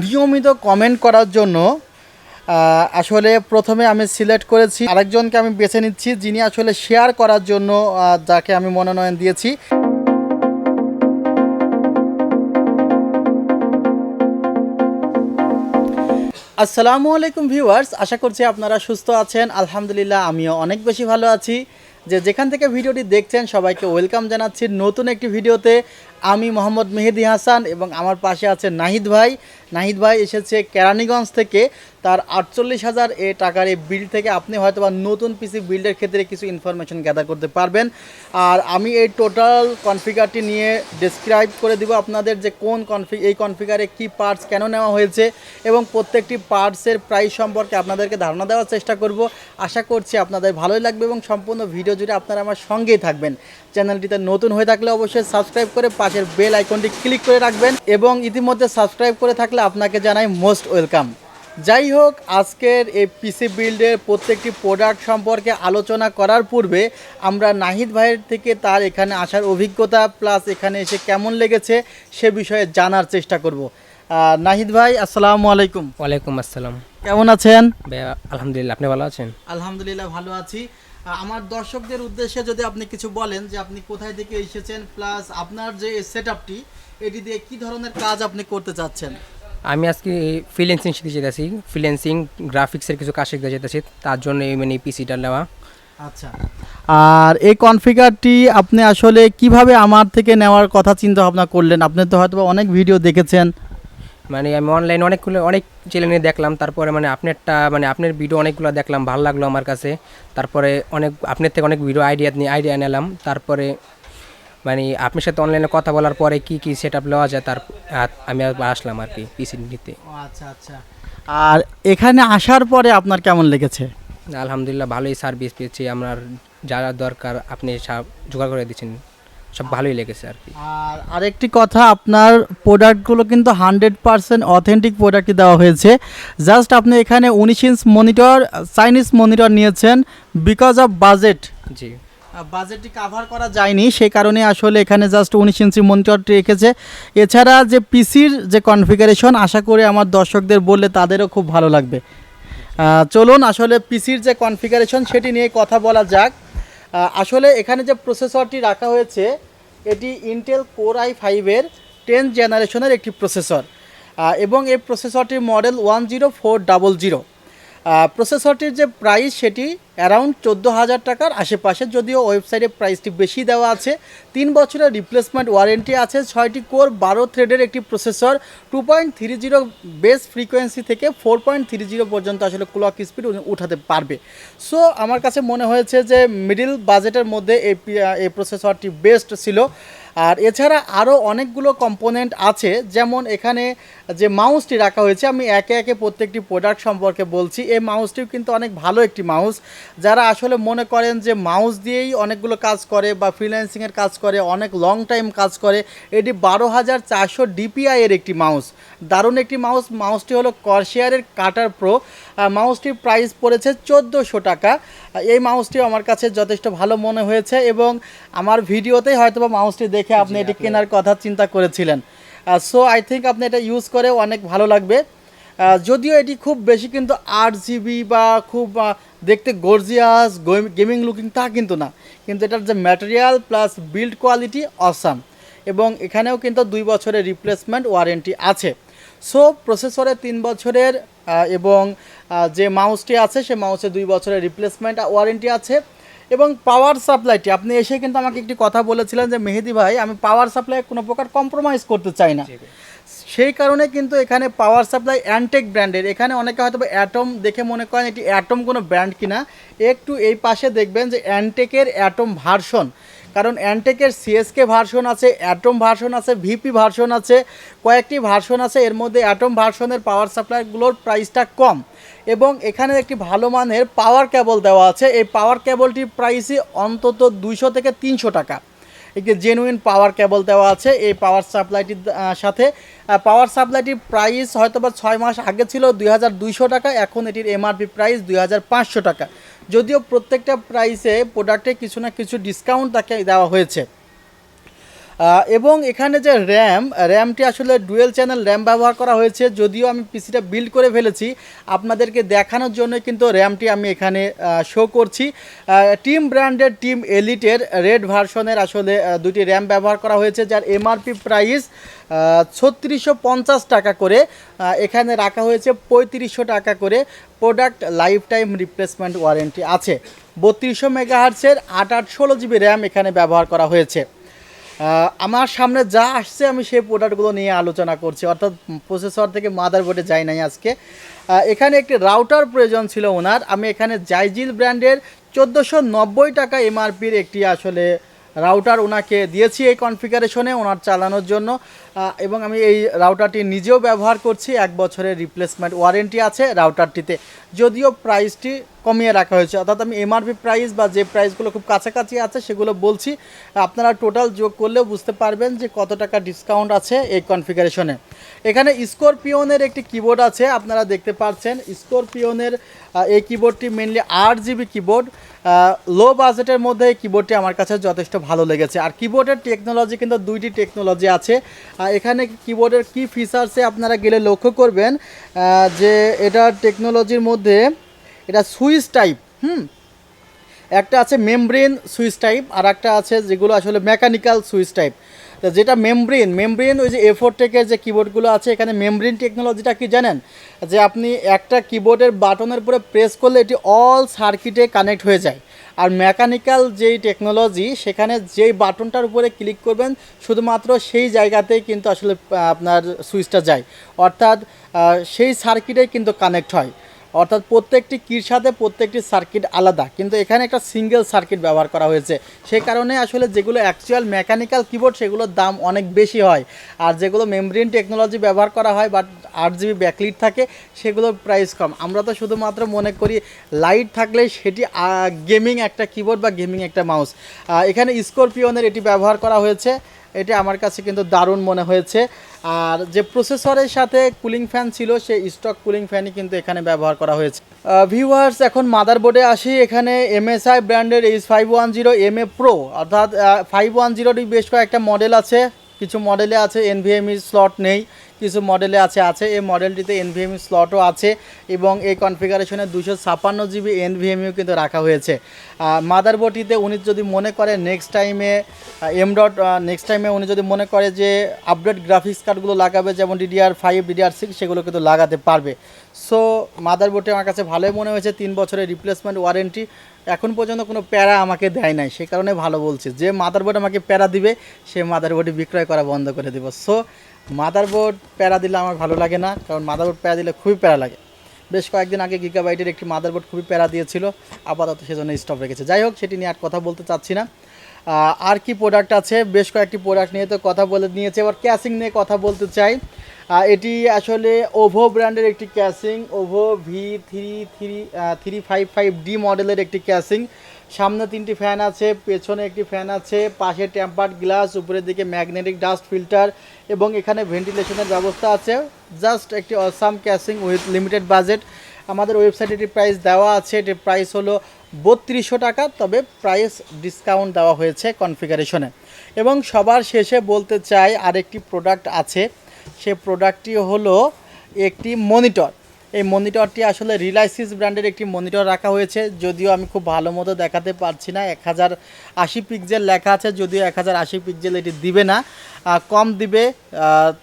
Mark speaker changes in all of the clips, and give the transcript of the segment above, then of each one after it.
Speaker 1: নিয়মিত কমেন্ট করার জন্য আসলে প্রথমে আমি সিলেক্ট করেছি আরেকজনকে আমি বেছে নিচ্ছি, যিনি আসলে শেয়ার করার জন্য যাকে আমি মনোনয়ন দিয়েছি। আসসালামু আলাইকুম ভিউয়ার্স, আশা করছি আপনারা সুস্থ আছেন। আলহামদুলিল্লাহ আমিও অনেক বেশি ভালো আছি। যেখান থেকে ভিডিওটি দেখছেন সবাইকে ওয়েলকাম জানাচ্ছি নতুন একটি ভিডিওতে। আমি মোহাম্মদ মেহেদি হাসান এবং আমার পাশে আছে নাহিদ ভাই। নাহিদ ভাই এসেছে কেরানীগঞ্জ থেকে। তার 48,000 টাকার এই বিল্ড থেকে আপনি হয়তো বা নতুন পিসি বিল্ডের ক্ষেত্রে কিছু ইনফরমেশন গ্যাদার করতে পারবেন। আর আমি এই টোটাল কনফিগারটি নিয়ে ডেসক্রাইব করে দিব আপনাদের যে কোন এই কনফিগারে কী পার্টস কেন নেওয়া হয়েছে এবং প্রত্যেকটি পার্টসের প্রাইস সম্পর্কে আপনাদেরকে ধারণা দেওয়ার চেষ্টা করব। আশা করছি আপনাদের ভালোই লাগবে এবং সম্পূর্ণ ভিডিও জুড়ে আপনারা আমার সঙ্গেই থাকবেন। চ্যানেলটিতে নতুন হয়ে থাকলে অবশ্যই সাবস্ক্রাইব করে পাশের বেল আইকনটি ক্লিক করে রাখবেন এবং ইতিমধ্যে সাবস্ক্রাইব করে থাকলে আপনাকে জানাই মোস্ট ওয়েলকাম। যাই হোক, আজকের এই পিসি বিল্ডের প্রত্যেকটি প্রোডাক্ট সম্পর্কে আলোচনা করার পূর্বে আমরা নাহিদ ভাইয়ের থেকে তার এখানে আসার অভিজ্ঞতা প্লাস এখানে এসে কেমন লেগেছে সে বিষয়ে জানার চেষ্টা করব। নাহিদ ভাই, আসসালামু আলাইকুম।
Speaker 2: ওয়ালাইকুম আসসালাম।
Speaker 1: কেমন আছেন?
Speaker 2: আলহামদুলিল্লাহ, আপনি ভালো আছেন?
Speaker 1: আলহামদুলিল্লাহ ভালো আছি। আমার দর্শকদের উদ্দেশ্যে যদি আপনি কিছু বলেন যে আপনি কোথায় থেকে এসেছেন প্লাস আপনার যে সেটআপটি এটি দিয়ে কি ধরনের কাজ আপনি করতে চাচ্ছেন।
Speaker 2: আমি আজকে ফ্রিল্যান্সিং শিখতে চাইতেছি, ফ্রিল্যান্সিং গ্রাফিক্সের কিছু কাজ শিখতে চাইতেছি, তার জন্য এই পিসিটা নেওয়া।
Speaker 1: আচ্ছা, আর এই কনফিগারটি আপনি আসলে কিভাবে আমার থেকে নেওয়ার কথা চিন্তা ভাবনা করলেন? আপনি তো হয়তো অনেক ভিডিও দেখেছেন।
Speaker 2: আমি অনলাইনে অনেক চ্যানেলে দেখলাম, তারপরে আপনার ভিডিও অনেকগুলো দেখলাম, ভালো লাগলো আমার কাছে। তারপরে আপনার থেকে অনেক ভিডিও আইডিয়া নিলাম। তারপরে আপনার সাথে অনলাইনে কথা বলার পরে কি সেটআপ নেওয়া যায় আমি আসলাম আর কি পিসি নিতে।
Speaker 1: আচ্ছা আচ্ছা, আর এখানে আসার পরে আপনার কেমন লেগেছে?
Speaker 2: আলহামদুলিল্লাহ, ভালোই সার্ভিস পেয়েছি। আমার যারা দরকার আপনি সব জোগাড় করে দিচ্ছেন, সব ভালোই লেগেছে আর কি।
Speaker 1: আর আরেকটি কথা, আপনার প্রোডাক্টগুলো কিন্তু 100% অথেন্টিক প্রোডাক্টই দেওয়া হয়েছে। জাস্ট আপনি এখানে 19 ইঞ্চ মনিটর, চাইনিজ মনিটর নিয়েছেন বিকজ অফ বাজেট।
Speaker 2: জি,
Speaker 1: বাজেটটি কাভার করা যায়নি, সেই কারণে আসলে এখানে জাস্ট 19 ইঞ্চি মনিটরটি রেখেছে। এছাড়া যে পিসির যে কনফিগারেশন, আশা করি আমার দর্শকদের বললে তাদেরও খুব ভালো লাগবে। চলুন আসলে পিসির যে কনফিগারেশন সেটি নিয়ে কথা বলা যাক। আসলে এখানে যে প্রসেসরটি রাখা হয়েছে এটি ইন্টেল কোর i5-এর 10th জেনারেশনের একটি প্রসেসর এবং এই প্রসেসরটির মডেল 10400। প্রসেসরটির যে প্রাইস সেটি অ্যারাউন্ড 14,000 টাকার আশেপাশে, যদিও ওয়েবসাইটে প্রাইসটি বেশি দেওয়া আছে। 3 বছরের রিপ্লেসমেন্ট ওয়ারেন্টি আছে। 6টি কোর 12 থ্রেডের একটি প্রসেসর, 2.30 বেস ফ্রিকোয়েন্সি থেকে 4.30 পর্যন্ত আসলে ক্লক স্পিড উঠাতে পারবে। সো আমার কাছে মনে হয়েছে যে মিডিল বাজেটের মধ্যে এই প্রসেসরটি বেস্ট ছিল। আর এছাড়া আরও অনেকগুলো কম্পোনেন্ট আছে, যেমন এখানে যে মাউসটি রাখা হয়েছে, আমি একে একে প্রত্যেকটি প্রোডাক্ট সম্পর্কে বলছি। এই মাউসটিও কিন্তু অনেক ভালো একটি মাউস। যারা আসলে মনে করেন যে মাউস দিয়েই অনেকগুলো কাজ করে বা ফ্রিল্যান্সিংয়ের কাজ করে, অনেক লং টাইম কাজ করে, এটি 12,400 DPI এর একটি মাউস, দারুণ একটি মাউস। মাউসটি হলো কর্সিয়ারের কাটার প্রো। মাউসটির প্রাইস পড়েছে 1400 টাকা। এই মাউসটিও আমার কাছে যথেষ্ট ভালো মনে হয়েছে এবং আমার ভিডিওতেই হয়তো বা মাউসটি দেখে আপনি এটি কেনার কথা চিন্তা করেছিলেন। সো আই থিঙ্ক আপনি এটা ইউজ করে অনেক ভালো লাগবে। যদিও এটি খুব বেশি কিন্তু 8GB বা খুব দেখতে গর্জিয়াস গেমিং লুকিং তা কিন্তু না, কিন্তু এটার যে material plus build quality awesome এবং এখানেও কিন্তু 2 বছরের রিপ্লেসমেন্ট ওয়ারেন্টি আছে। সো প্রসেসরে 3 বছরের এবং যে মাউসটি আছে সে মাউসে 2 বছরের রিপ্লেসমেন্ট ওয়ারেন্টি আছে। এবং পাওয়ার সাপ্লাইটি আপনি এসে কিন্তু আমাকে একটি কথা বলেছিলেন যে মেহেদি ভাই, আমি পাওয়ার সাপ্লাই কোনো প্রকার কম্প্রোমাইজ করতে চাই না। সেই কারণে কিন্তু এখানে পাওয়ার সাপ্লাই অ্যান্টেক ব্র্যান্ডের। এখানে অনেকে হয়তো অ্যাটম দেখে মনে করেন এটি অ্যাটম কোনো ব্র্যান্ড কিনা, একটু এই পাশে দেখবেন যে অ্যান্টেকের অ্যাটম ভার্সন, কারণ অ্যান্টেকের সিএসকে ভার্সন আছে, অ্যাটম ভার্সন আছে, ভিপি ভার্সন আছে, কয়েকটি ভার্সন আছে। এর মধ্যে অ্যাটম ভার্সনের পাওয়ার সাপ্লাইগুলোর প্রাইসটা কম এবং এখানে একটি ভালো মানের পাওয়ার কেবল দেওয়া আছে। এই পাওয়ার কেবলটির প্রাইসই অন্তত 200 থেকে 300 টাকা। একটি জেনুইন পাওয়ার কেবল দেওয়া আছে এই পাওয়ার সাপ্লাইটির সাথে। পাওয়ার সাপ্লাইটির প্রাইস হয়তো বা 6 মাস আগে ছিল 2200 টাকা, এখন এটির এমআরপি প্রাইস 2500 টাকা। যদিও প্রত্যেকটা প্রাইসে প্রোডাক্টে কিছু না কিছু ডিসকাউন্ট তাকে দেওয়া হয়েছে। এবং এখানে যে র্যামটি আসলে ডুয়েল চ্যানেল র্যাম ব্যবহার করা হয়েছে। যদিও আমি পিসিটা বিল্ড করে ফেলেছি, আপনাদেরকে দেখানোর জন্য কিন্তু র্যামটি আমি এখানে শো করছি। টিম ব্র্যান্ডের টিম এলিটের রেড ভার্সনের আসলে দুটি র্যাম ব্যবহার করা হয়েছে, যার এমআরপি প্রাইস 3650 টাকা করে, এখানে রাখা হয়েছে 3500 টাকা করে। Product life time replacement warranty আছে। 3200 মেগাহার্টসের 8/16 জিবি র্যাম এখানে ব্যবহার করা হয়েছে। আমার সামনে যা আসছে আমি সেই প্রোডাক্টগুলো নিয়ে আলোচনা করছি, অর্থাৎ প্রসেসর থেকে মাদারবোর্ডে যাই নাই আজকে। এখানে একটি রাউটার প্রয়োজন ছিল ওনার, আমি এখানে জাইজিল ব্র্যান্ডের 1490 টাকা এমআরপির একটি আসলে রাউটার ওনাকে দিয়েছি এই কনফিগারেশনে ওনার চালানোর জন্য। এবং আমি এই রাউটারটি নিজেও ব্যবহার করছি, 1 বছরের রিপ্লেসমেন্ট ওয়ারেন্টি আছে রাউটারটিতে। যদিও প্রাইসটি কমিয়ে রাখা হয়েছে, অর্থাৎ আমি এমআরপি প্রাইস বা যে প্রাইসগুলো খুব কাছাকাছি আছে সেগুলো বলছি, আপনারা টোটাল যোগ করলেও বুঝতে পারবেন যে কত টাকা ডিসকাউন্ট আছে এই কনফিগারেশনে। এখানে স্করপিওনের একটি কিবোর্ড আছে, আপনারা দেখতে পাচ্ছেন স্করপিওনের এই কিবোর্ডটি মেনলি 8 জিবি কিবোর্ড। লো বাজেটের মধ্যে এই কিবোর্ডটি আমার কাছে যথেষ্ট ভালো লেগেছে। আর কিবোর্ডের টেকনোলজি কিন্তু দুইটি টেকনোলজি আছে। এখানে কিবোর্ডের কি ফিচার্সে আপনারা গেলে লক্ষ্য করবেন যে এটা টেকনোলজির মধ্যে এটা সুইচ টাইপ, একটা আছে মেমব্রেন সুইচ টাইপ, আর একটা আছে যেগুলো আসলে মেকানিক্যাল সুইচ টাইপ। তো যেটা মেমব্রেন ওই যে A4 টেকের যে কিবোর্ডগুলো আছে, এখানে মেমব্রেন টেকনোলজিটা কি জানেন, যে আপনি একটা কিবোর্ডের বাটনের উপরে প্রেস করলে এটি অল সার্কিটে কানেক্ট হয়ে যায়। আর মেকানিক্যাল যেই টেকনোলজি, সেখানে যেই বাটনটার উপরে ক্লিক করবেন শুধুমাত্র সেই জায়গাতেই কিন্তু আসলে আপনার সুইচটা যায়, অর্থাৎ সেই সার্কিটেই কিন্তু কানেক্ট হয়। অর্থাৎ প্রত্যেকটি কির সাথে প্রত্যেকটি সার্কিট আলাদা, কিন্তু এখানে একটা সিঙ্গেল সার্কিট ব্যবহার করা হয়েছে। সেই কারণে আসলে যেগুলো অ্যাকচুয়াল মেকানিক্যাল কিবোর্ড সেগুলোর দাম অনেক বেশি হয়, আর যেগুলো মেমব্রেন টেকনোলজি ব্যবহার করা হয় বাট 8 জিবি ব্যাকলিট থাকে সেগুলোর প্রাইস কম। আমরা তো শুধুমাত্র মনে করি লাইট থাকলে সেটি গেমিং একটা কিবোর্ড বা গেমিং একটা মাউস। এখানে স্করপিওনের এটি ব্যবহার করা হয়েছে, এটা আমার কাছে কিন্তু দারুণ মনে হয়েছে। আর যে প্রসেসরের সাথে কুলিং ফ্যান ছিল সেই স্টক কুলিং ফ্যানই কিন্তু এখানে ব্যবহার করা হয়েছে। ভিউয়ার্স, এখন মাদারবোর্ডে আসি। এখানে MSI ব্র্যান্ডের H510M-A Pro, অর্থাৎ 510 বেশ কয়েকটা মডেল আছে। কিছু মডেলে আছে NVMe স্লট নেই, কিছু মডেলে আছে এই মডেলটিতে NVMe স্লটও আছে এবং এই কনফিগারেশনে 256 জিবি NVMeও কিন্তু রাখা হয়েছে। মাদারবোর্ডটিতে উনি যদি মনে করে নেক্সট টাইমে উনি যদি মনে করে যে আপডেট গ্রাফিক্স কার্ডগুলো লাগাবে, যেমন DDR5 DDR6, সেগুলো কিন্তু লাগাতে পারবে। সো মাদারবোর্ডটি আমার কাছে ভালোই মনে হয়েছে। 3 বছরের রিপ্লেসমেন্ট ওয়ারেন্টি, এখন পর্যন্ত কোনো প্যারা আমাকে দেয় নাই, সে কারণে ভালো বলছি। যে মাদারবোর্ড আমাকে প্যারা দিবে সে মাদারবোর্ডটি বিক্রয় করা বন্ধ করে দেবো। সো মাদারবোর্ড প্যারা দিলে আমার ভালো লাগে না, কারণ মাদারবোর্ড প্যারা দিলে খুবই প্যারা লাগে। বেশ কয়েকদিন আগে গিগাবাইটের একটি মাদারবোর্ড খুবই প্যারা দিয়েছিল, আপাতত সেজন্য স্টপ রেখেছে। যাই হোক, সেটি নিয়ে আর কথা বলতে চাচ্ছি না। আর কি প্রোডাক্ট আছে, বেশ কয়েকটি প্রোডাক্ট নিয়ে তো কথা বলে নিয়েছে, এবার ক্যাসিং নিয়ে কথা বলতে চাই। এটি আসলে ওভো ব্র্যান্ডের একটি ক্যাসিং, ওভো V355D মডেলের একটি ক্যাসিং। সামনে 3টি ফ্যান আছে, পেছনে একটি ফ্যান আছে, পাশে টেম্পার্ড গ্লাস, উপরের দিকে ম্যাগনেটিক ডাস্ট ফিল্টার এবং এখানে ভেন্টিলেশনের ব্যবস্থা আছে। জাস্ট একটি awesome casing with limited budget. আমাদের ওয়েবসাইটে এটির প্রাইস দেওয়া আছে, এটির প্রাইস হলো 3200 টাকা, তবে প্রাইস ডিসকাউন্ট দেওয়া হয়েছে কনফিগারেশনে। এবং সবার শেষে বলতে চাই আরেকটি প্রোডাক্ট আছে, সে প্রোডাক্টটি হলো একটি মনিটর। এই মনিটরটি আসলে রিলায়েন্স ব্র্যান্ডের একটি মনিটর রাখা হয়েছে, যদিও আমি খুব ভালো মতো দেখাতে পারছি না। 1080 পিক্সেল লেখা আছে, যদিও 1080 পিক্সেল এটি দিবে না, কম দিবে।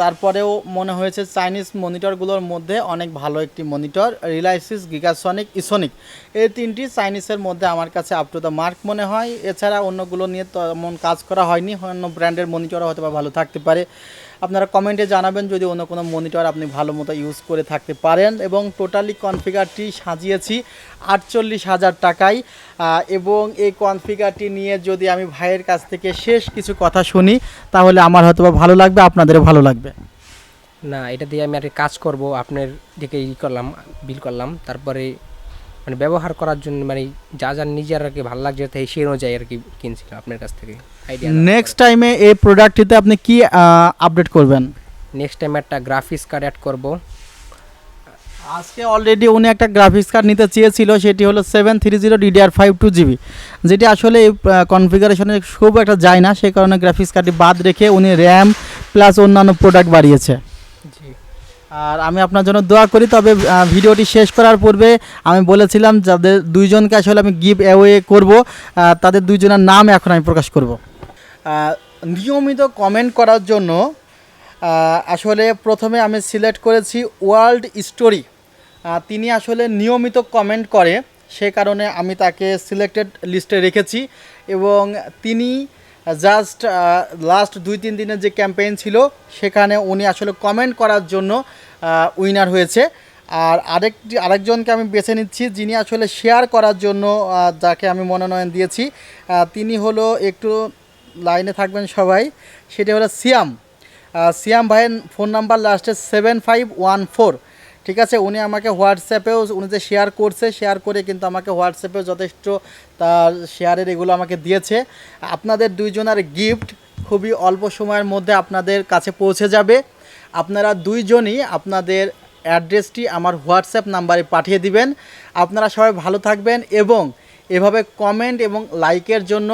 Speaker 1: তারপরেও মনে হয়েছে চাইনিজ মনিটরগুলোর মধ্যে অনেক ভালো একটি মনিটর। রিলায়েন্স, গিগাসনিক, ইসোনিক, এই 3টি চাইনিজের মধ্যে আমার কাছে আপ টু দ্য মার্ক মনে হয়। এছাড়া অন্যগুলো নিয়ে তেমন কাজ করা হয়নি, অন্য ব্র্যান্ডের মনিটরও হয়তো বা ভালো থাকতে পারে। আপনারা কমেন্টে জানাবেন যদি অন্য কোনো মনিটর আপনি ভালো মতো ইউজ করে থাকতে পারেন। এবং টোটালি কনফিগারটি সাজিয়েছি 48,000 টাকায়। এবং এই কনফিগারটি নিয়ে যদি আমি ভাইয়ের কাছ থেকে শেষ কিছু কথা শুনি তাহলে আমার হয়তো বা ভালো লাগবে, আপনাদেরও ভালো লাগবে।
Speaker 2: না, এটা দিয়ে আমি আর কি কাজ করব, আপনার দিকে বিল করলাম, তারপরে মানে ব্যবহার করার জন্য মানে যা নিজের আর কি ভালো লাগছে তাই সেই অনুযায়ী আর কি কিনছিলাম আপনার কাছ থেকে আইডিয়া।
Speaker 1: নেক্সট টাইমে এই প্রোডাক্টটিতে আপনি কি আপডেট করবেন?
Speaker 2: নেক্সট টাইম একটা গ্রাফিক্স কার্ড অ্যাড করব,
Speaker 1: আজকে অলরেডি উনি একটা গ্রাফিক্স কার্ড নিতে চেয়েছিল, সেটি হলো 730 DDR5 2GB, যেটি আসলে এই কনফিগারেশনে খুব একটা যায় না, সেই কারণে গ্রাফিক্স কার্ডটি বাদ রেখে উনি র্যাম প্লাস অন্যান্য প্রোডাক্ট বাড়িয়েছে।
Speaker 2: জি
Speaker 1: আর আমি আপনার জন্য দোয়া করি। তবে ভিডিওটি শেষ করার পূর্বে আমি বলেছিলাম যাদের দুইজনকে আসলে আমি গিভ অ্যাওয়ে করব, তাদের দুইজনের নাম এখন আমি প্রকাশ করব। নিয়মিত কমেন্ট করার জন্য আসলে প্রথমে আমি সিলেক্ট করেছি ওয়ার্ল্ড স্টোরি। তিনি আসলে নিয়মিত কমেন্ট করে, সে কারণে আমি তাকে সিলেক্টেড লিস্টে রেখেছি এবং তিনি জাস্ট লাস্ট 2-3 দিনের যে ক্যাম্পেইন ছিল সেখানে উনি আসলে কমেন্ট করার জন্য উইনার হয়েছে। আর আরেকজনকে আমি বেছে নিচ্ছি যিনি আসলে শেয়ার করার জন্য যাকে আমি মনোনয়ন দিয়েছি, তিনি হলো, একটু লাইনে থাকবেন সবাই, সেটা হলো সিয়াম ভাইয়ের ফোন নাম্বার লাস্টে 7514। ঠিক আছে, উনি আমাকে হোয়াটসঅ্যাপেও উনি যে শেয়ার করছে, শেয়ার করে কিন্তু আমাকে হোয়াটসঅ্যাপেও যথেষ্ট তার শেয়ারের এগুলো আমাকে দিয়েছে। আপনাদের দুইজনের গিফট খুবই অল্প সময়ের মধ্যে আপনাদের কাছে পৌঁছে যাবে। আপনারা দুইজনই আপনাদের অ্যাড্রেসটি আমার হোয়াটসঅ্যাপ নাম্বারে পাঠিয়ে দিবেন। আপনারা সবাই ভালো থাকবেন এবং এভাবে কমেন্ট এবং লাইকের জন্য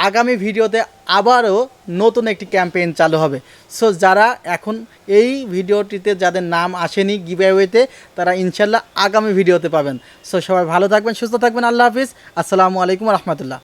Speaker 1: আগামী ভিডিওতে আবারও নতুন একটি ক্যাম্পেইন চালু হবে। সো যারা এখন এই ভিডিওটিতে যাদের নাম আসেনি গিভঅ্যাওয়েতে, তারা ইনশাল্লাহ আগামী ভিডিওতে পাবেন। সো সবাই ভালো থাকবেন, সুস্থ থাকবেন। আল্লাহ হাফিজ, আসসালামু আলাইকুম রহমতুল্লাহ।